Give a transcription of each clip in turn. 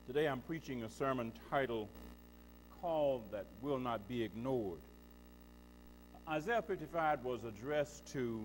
Today I'm preaching a sermon titled, Call That Will Not Be Ignored. Isaiah 55 was addressed to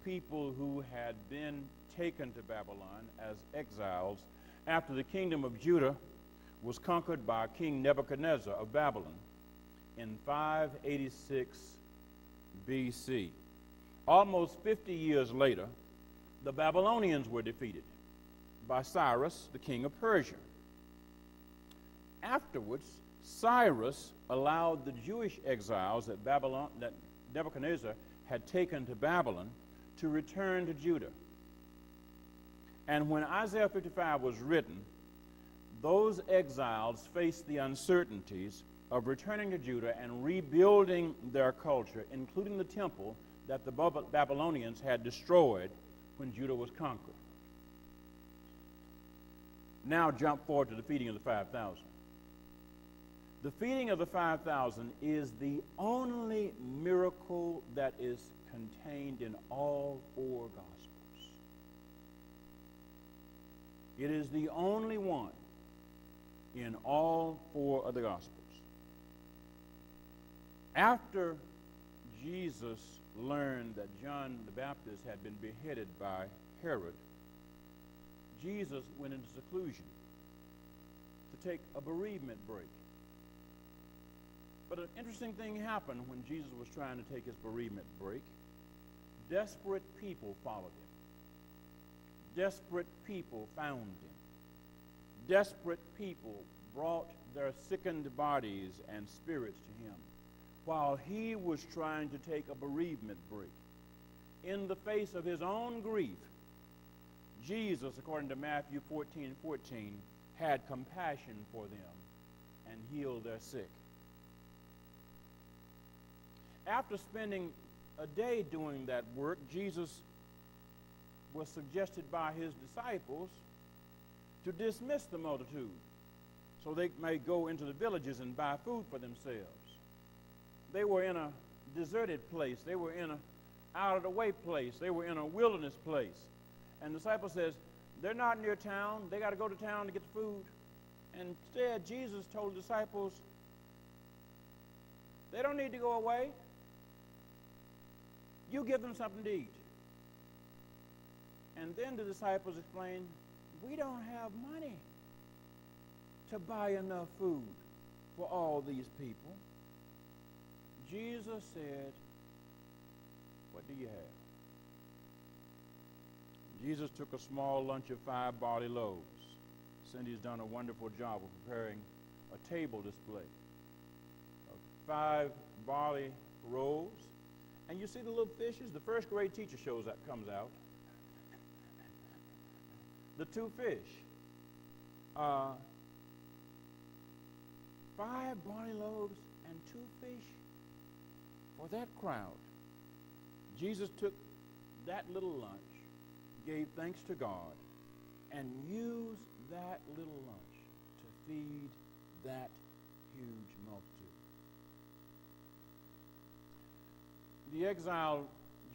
people who had been taken to Babylon as exiles after the kingdom of Judah was conquered by King Nebuchadnezzar of Babylon in 586 BC. Almost 50 years later, the Babylonians were defeated by Cyrus, the king of Persia. Afterwards, Cyrus allowed the Jewish exiles that Nebuchadnezzar had taken to Babylon to return to Judah. And when Isaiah 55 was written, those exiles faced the uncertainties of returning to Judah and rebuilding their culture, including the temple that the Babylonians had destroyed when Judah was conquered. Now jump forward to the feeding of the 5,000. The feeding of the 5,000 is the only miracle that is contained in all four Gospels. It is the only one in all four of the Gospels. After Jesus learned that John the Baptist had been beheaded by Herod, Jesus went into seclusion to take a bereavement break. But an interesting thing happened when Jesus was trying to take his bereavement break. Desperate people followed him. Desperate people found him. Desperate people brought their sickened bodies and spirits to him while he was trying to take a bereavement break. In the face of his own grief, Jesus, according to Matthew 14:14, had compassion for them and healed their sick. After spending a day doing that work, Jesus was suggested by his disciples to dismiss the multitude so they may go into the villages and buy food for themselves. They were in a deserted place. They were in an out-of-the-way place. They were in a wilderness place. And the disciple says, they're not near town. They got to go to town to get the food. And instead, Jesus told the disciples, they don't need to go away. You give them something to eat. And then the disciples explained, we don't have money to buy enough food for all these people. Jesus said, what do you have? Jesus took a small lunch of 5 barley loaves. Cindy's done a wonderful job of preparing a table display of 5 barley rolls. And you see the little fishes? The first grade teacher comes out. The 2 fish. 5 barley loaves and 2 fish for that crowd. Jesus took that little lunch, gave thanks to God, and used that little lunch to feed that huge multitude. The exiled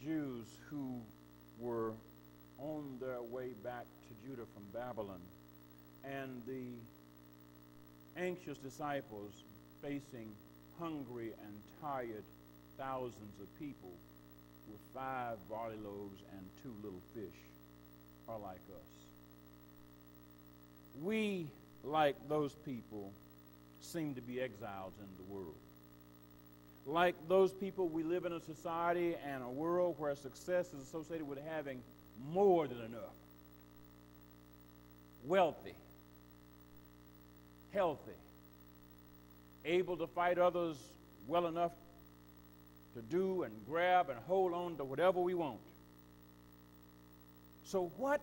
Jews who were on their way back to Judah from Babylon, and the anxious disciples facing hungry and tired thousands of people with 5 barley loaves and 2 little fish are like us. We, like those people, seem to be exiles in the world. Like those people, we live in a society and a world where success is associated with having more than enough. Wealthy, healthy, able to fight others well enough to do and grab and hold on to whatever we want. So what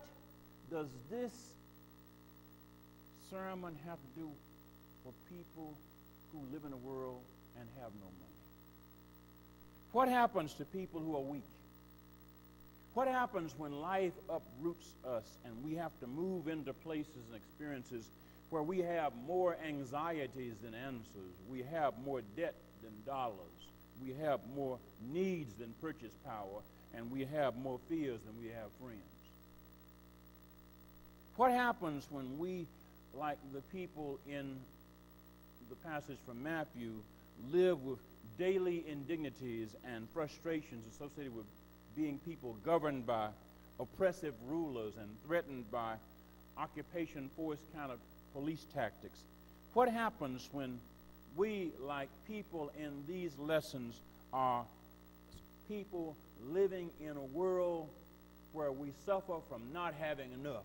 does this sermon have to do for people who live in a world and have no money? What happens to people who are weak? What happens when life uproots us and we have to move into places and experiences where we have more anxieties than answers, we have more debt than dollars, we have more needs than purchase power, and we have more fears than we have friends? What happens when we like the people in the passage from Matthew, live with daily indignities and frustrations associated with being people governed by oppressive rulers and threatened by occupation force kind of police tactics. What happens when we, like people in these lessons, are people living in a world where we suffer from not having enough?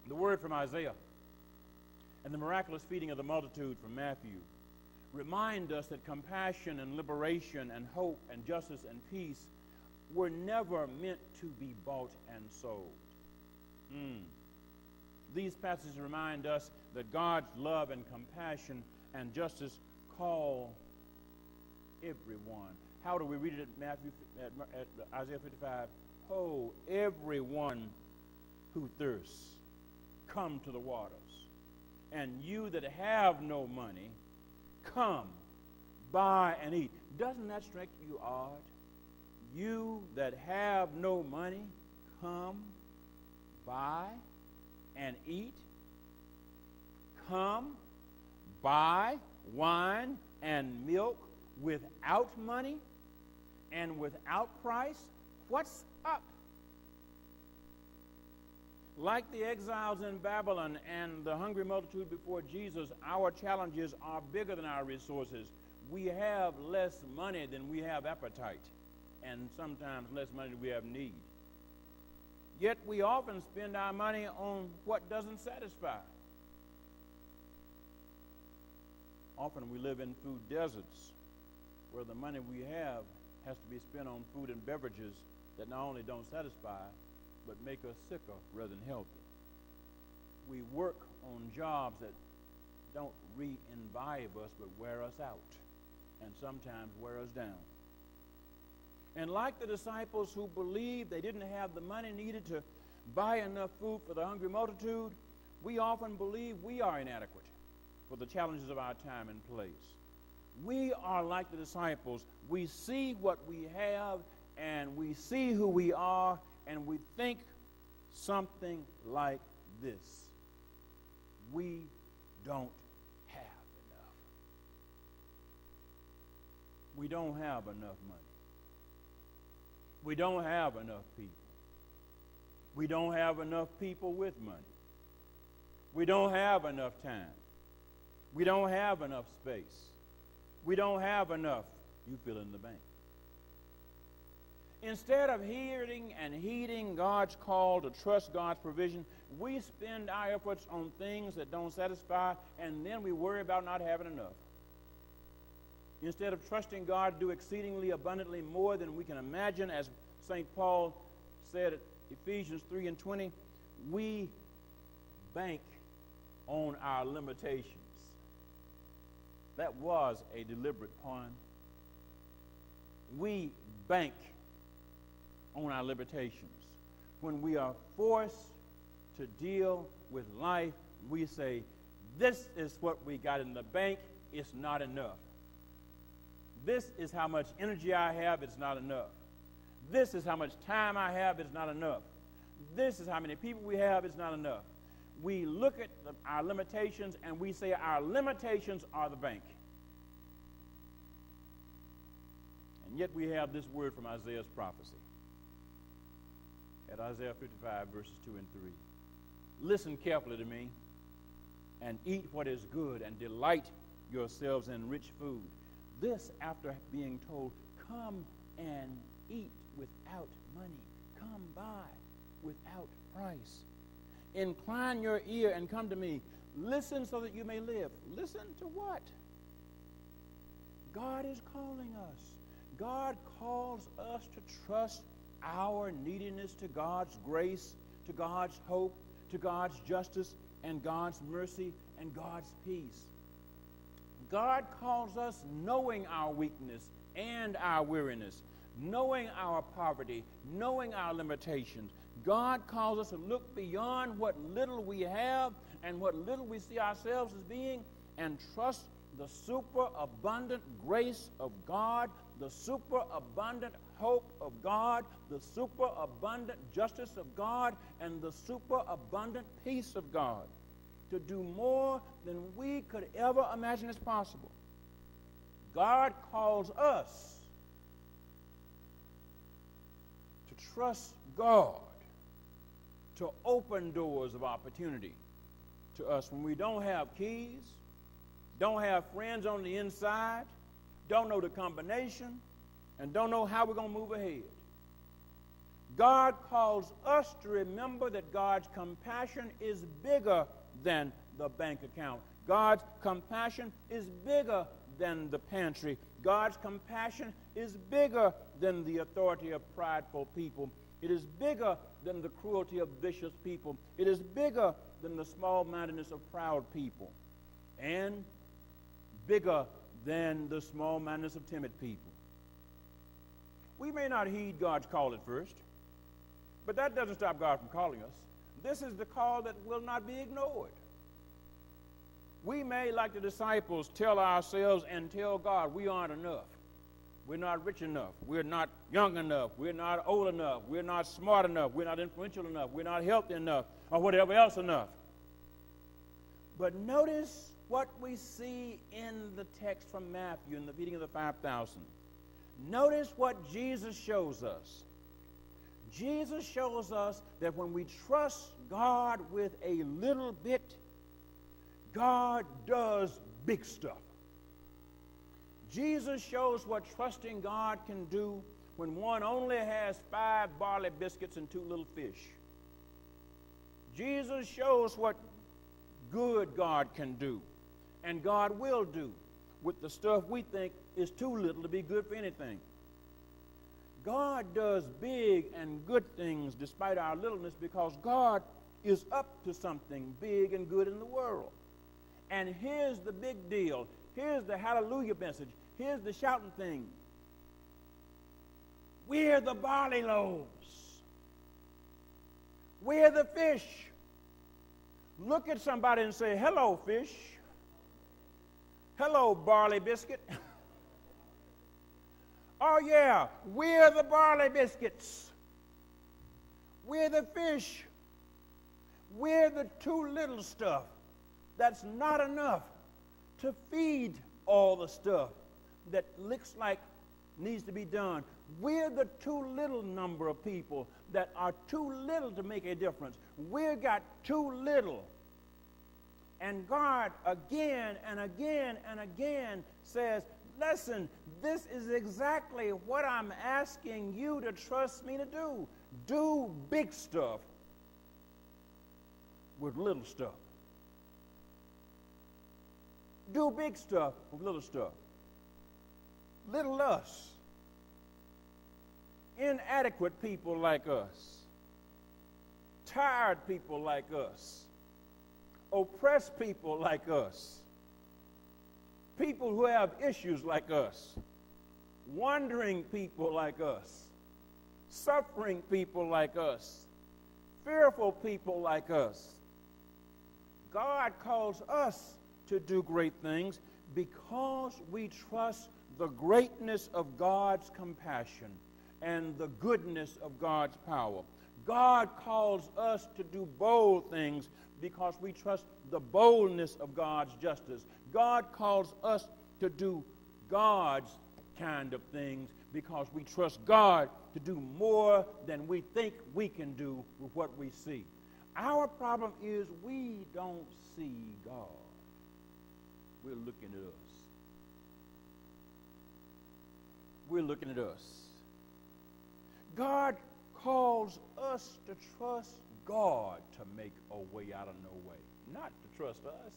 The word from Isaiah and the miraculous feeding of the multitude from Matthew remind us that compassion and liberation and hope and justice and peace were never meant to be bought and sold. These passages remind us that God's love and compassion and justice call everyone. How do we read it at Isaiah 55? Oh, everyone who thirsts, come to the waters. And you that have no money, come, buy and eat. Doesn't that strike you odd? You that have no money, come, buy and eat. Come, buy wine and milk without money and without price. What's up? Like the exiles in Babylon and the hungry multitude before Jesus, our challenges are bigger than our resources. We have less money than we have appetite, and sometimes less money than we have need. Yet we often spend our money on what doesn't satisfy. Often we live in food deserts where the money we have has to be spent on food and beverages that not only don't satisfy, but make us sicker rather than healthy. We work on jobs that don't re-imbibe us, but wear us out, and sometimes wear us down. And like the disciples who believed they didn't have the money needed to buy enough food for the hungry multitude, we often believe we are inadequate for the challenges of our time and place. We are like the disciples. We see what we have, and we see who we are, and we think something like this: we don't have enough. We don't have enough money. We don't have enough people. We don't have enough people with money. We don't have enough time. We don't have enough space. We don't have enough, you fill in the bank. Instead of hearing and heeding God's call to trust God's provision, we spend our efforts on things that don't satisfy, and then we worry about not having enough. Instead of trusting God to do exceedingly abundantly more than we can imagine, as St. Paul said at Ephesians 3:20, we bank on our limitations. That was a deliberate pun. We bank on our limitations. When we are forced to deal with life, we say, this is what we got in the bank, it's not enough. This is how much energy I have, it's not enough. This is how much time I have, it's not enough. This is how many people we have, it's not enough. We look at our limitations and we say our limitations are the bank. And yet we have this word from Isaiah's prophecy at Isaiah 55, verses 2 and 3. Listen carefully to me and eat what is good and delight yourselves in rich food. This after being told, come and eat without money. Come buy without price. Incline your ear and come to me. Listen so that you may live. Listen to what? God is calling us. God calls us to trust our neediness to God's grace, to God's hope, to God's justice, and God's mercy, and God's peace. God calls us knowing our weakness and our weariness, knowing our poverty, knowing our limitations. God calls us to look beyond what little we have and what little we see ourselves as being, and trust the superabundant grace of God, the superabundant hope of God, the superabundant justice of God, and the superabundant peace of God, to do more than we could ever imagine as possible. God calls us to trust God to open doors of opportunity to us when we don't have keys, don't have friends on the inside, don't know the combination, and don't know how we're going to move ahead. God calls us to remember that God's compassion is bigger than the bank account. God's compassion is bigger than the pantry. God's compassion is bigger than the authority of prideful people. It is bigger than the cruelty of vicious people. It is bigger than the small-mindedness of proud people, and bigger than the small-mindedness of timid people. We may not heed God's call at first, but that doesn't stop God from calling us. This is the call that will not be ignored. We may, like the disciples, tell ourselves and tell God we aren't enough. We're not rich enough. We're not young enough. We're not old enough. We're not smart enough. We're not influential enough. We're not healthy enough, or whatever else enough. But notice what we see in the text from Matthew in the feeding of the 5,000. Notice what Jesus shows us. Jesus shows us that when we trust God with a little bit, God does big stuff. Jesus shows what trusting God can do when one only has 5 barley biscuits and 2 little fish. Jesus shows what good God can do, and God will do, with the stuff we think is too little to be good for anything. God does big and good things despite our littleness, because God is up to something big and good in the world. And here's the big deal. Here's the hallelujah message. Here's the shouting thing. We're the barley loaves. We're the fish. Look at somebody and say, hello, fish. Hello, barley biscuit. Oh, yeah, we're the barley biscuits. We're the fish. We're the too little stuff that's not enough to feed all the stuff that looks like needs to be done. We're the too little number of people that are too little to make a difference. We've got too little. And God again and again and again says, listen, this is exactly what I'm asking you to trust me to do. Do big stuff with little stuff. Do big stuff with little stuff. Little us. Inadequate people like us. Tired people like us. Oppressed people like us. People who have issues like us. Wandering people like us. Suffering people like us. Fearful people like us. God calls us to do great things because we trust the greatness of God's compassion and the goodness of God's power. God calls us to do bold things because we trust the boldness of God's justice. God calls us to do God's kind of things because we trust God to do more than we think we can do with what we see. Our problem is we don't see God. We're looking at us. We're looking at us. God calls us to trust God to make a way out of no way, not to trust us.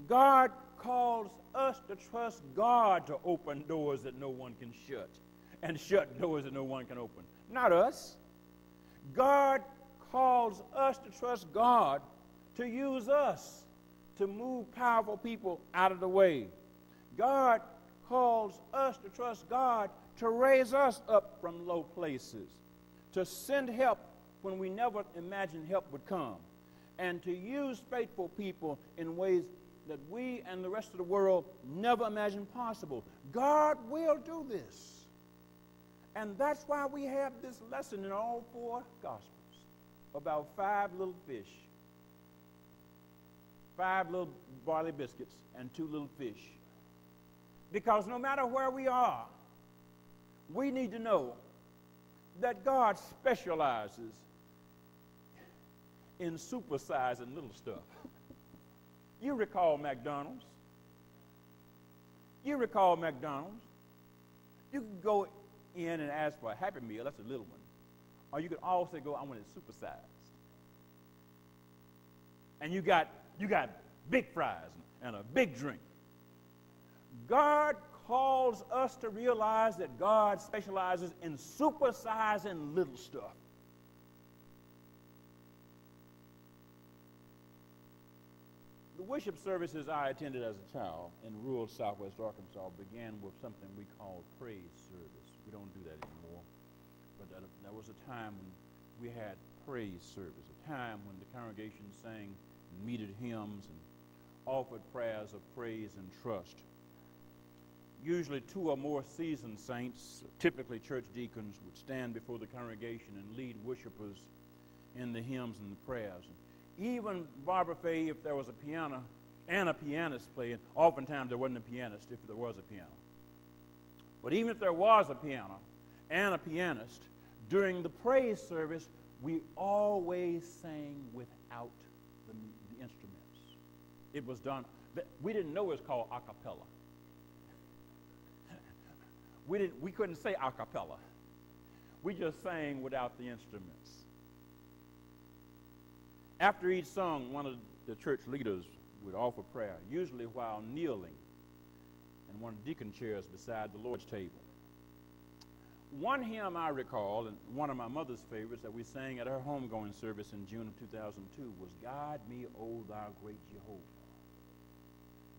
God calls us to trust God to open doors that no one can shut and shut doors that no one can open, not us. God calls us to trust God to use us to move powerful people out of the way. God calls us to trust God to raise us up from low places, to send help when we never imagined help would come, and to use faithful people in ways that we and the rest of the world never imagined possible. God will do this. And that's why we have this lesson in all four Gospels about 5 little fish, 5 little barley biscuits, and 2 little fish. Because no matter where we are, we need to know that God specializes in supersizing little stuff. You recall McDonald's. You could go in and ask for a Happy Meal, that's a little one. Or you could also go, I want it supersized. And you got big fries and a big drink. God calls us to realize that God specializes in supersizing little stuff. The worship services I attended as a child in rural southwest Arkansas began with something we call praise service. We don't do that anymore. But there was a time when we had praise service, a time when the congregation sang metered hymns and offered prayers of praise and trust. Usually 2 or more seasoned saints, typically church deacons, would stand before the congregation and lead worshipers in the hymns and the prayers. Even Barbara Fay, if there was a piano and a pianist playing, oftentimes there wasn't a pianist if there was a piano. But even if there was a piano and a pianist, during the praise service, we always sang without the instruments. It was done. We didn't know it was called a cappella. We couldn't say a cappella. We just sang without the instruments. After each song, one of the church leaders would offer prayer, usually while kneeling in one of the deacon chairs beside the Lord's table. One hymn I recall, and one of my mother's favorites that we sang at her homegoing service in June of 2002 was Guide Me, O Thou Great Jehovah.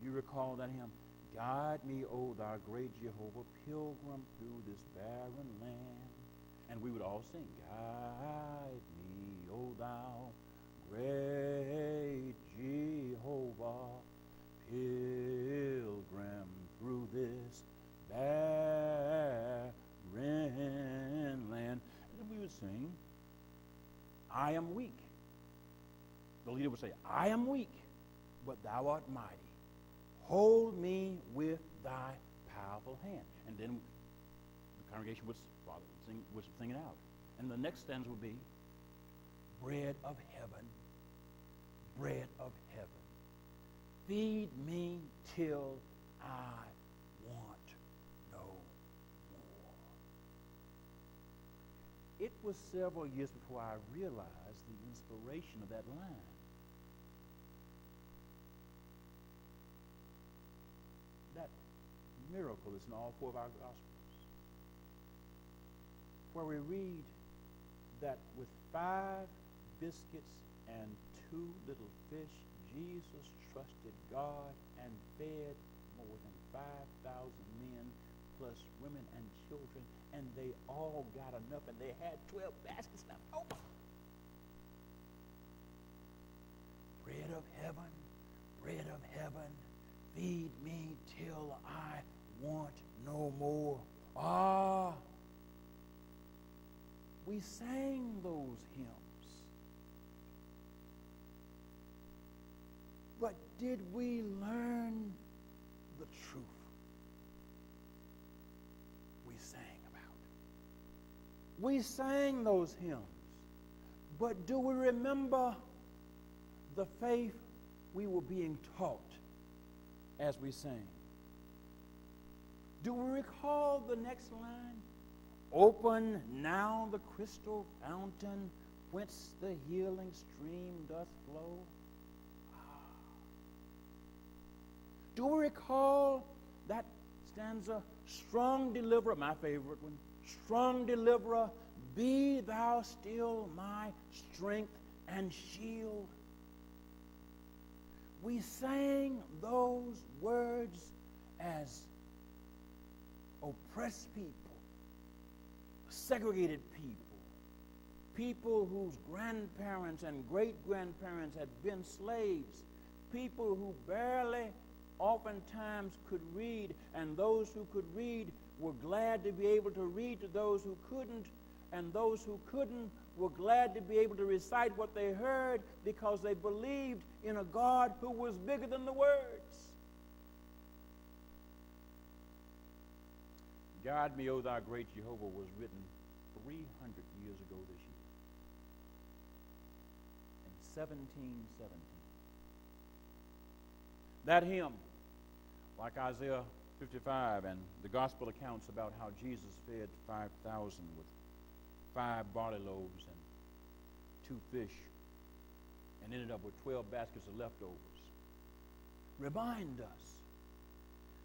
You recall that hymn? Guide me, O Thou Great Jehovah, pilgrim through this barren land. And we would all sing, Guide me, O Thou Great Jehovah, pilgrim through this barren land. And then we would sing, I am weak. The leader would say, I am weak, but thou art mighty. Hold me with thy powerful hand. And then the congregation would sing it out. And the next stanza would be, bread of heaven, feed me till I want no more. It was several years before I realized the inspiration of that line. That miracle is in all 4 of our Gospels, where we read that with 5 biscuits and 2 little fish, Jesus trusted God and fed more than 5,000 men, plus women and children, and they all got enough, and they had 12 baskets left over. Bread of heaven, feed me till I want no more. We sang those hymns. But did we learn the truth we sang about? We sang those hymns, but do we remember the faith we were being taught as we sang? Do we recall the next line? Open now the crystal fountain whence the healing stream doth flow. Do we recall that stanza? Strong deliverer, my favorite one. Strong deliverer, be thou still my strength and shield. We sang those words as oppressed people, segregated people, people whose grandparents and great-grandparents had been slaves, people who barely oftentimes could read, and those who could read were glad to be able to read to those who couldn't, and those who couldn't were glad to be able to recite what they heard because they believed in a God who was bigger than the words. God Me, O Thou Great Jehovah was written 300 years ago this year, in 1717. That hymn, like Isaiah 55 and the gospel accounts about how Jesus fed 5,000 with 5 barley loaves and 2 fish and ended up with 12 baskets of leftovers, remind us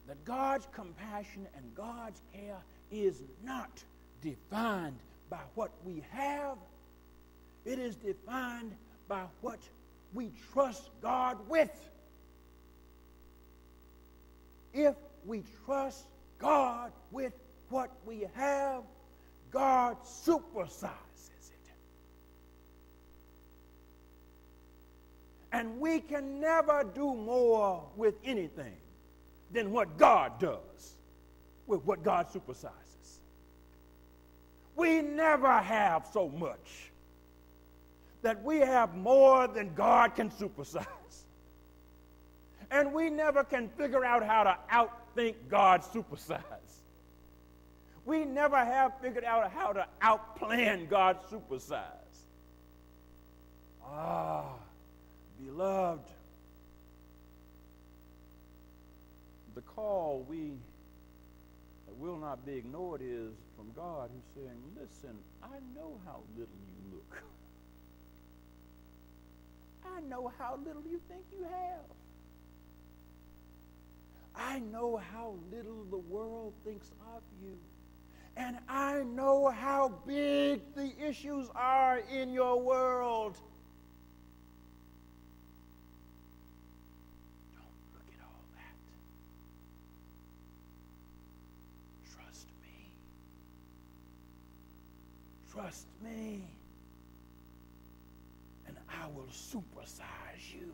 that God's compassion and God's care is not defined by what we have. It is defined by what we trust God with. If we trust God with what we have, God supersizes it. And we can never do more with anything than what God does with what God supersizes. We never have so much that we have more than God can supersize. And we never can figure out how to outthink God's supersize. We never have figured out how to outplan God's supersize. Beloved, the call that will not be ignored is from God, who's saying, listen, I know how little you look. I know how little you think you have. I know how little the world thinks of you. And I know how big the issues are in your world. Don't look at all that. Trust me. Trust me. And I will supersize you.